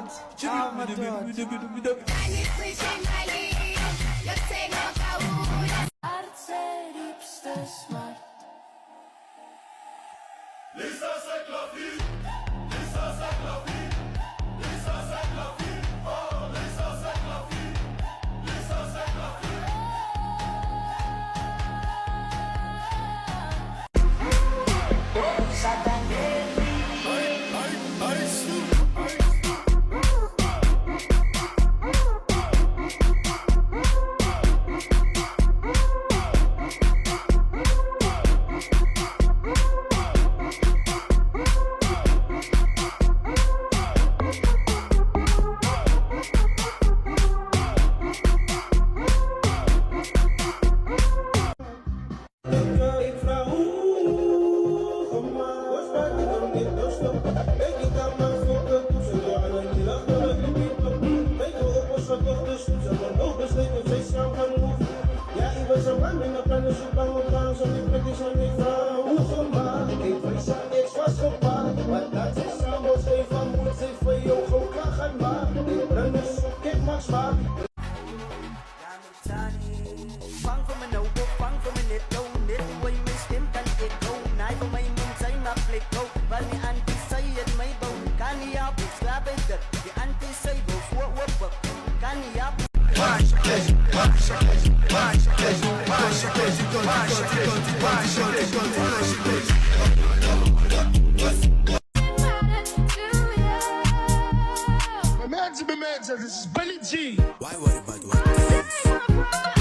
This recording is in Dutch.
God. Oh my God. Vang van mijn ogen, vang van mijn netto. Net hoe je mijn stem kan echo. Nee, van mijn mond zijn maar flikko. Waar mijn anti zei het mij bouw. Kan niet op, ik slaap het dat. Je anti zei wel voor op. Kan niet op. Imagine, this is Billy G. Why worry about what?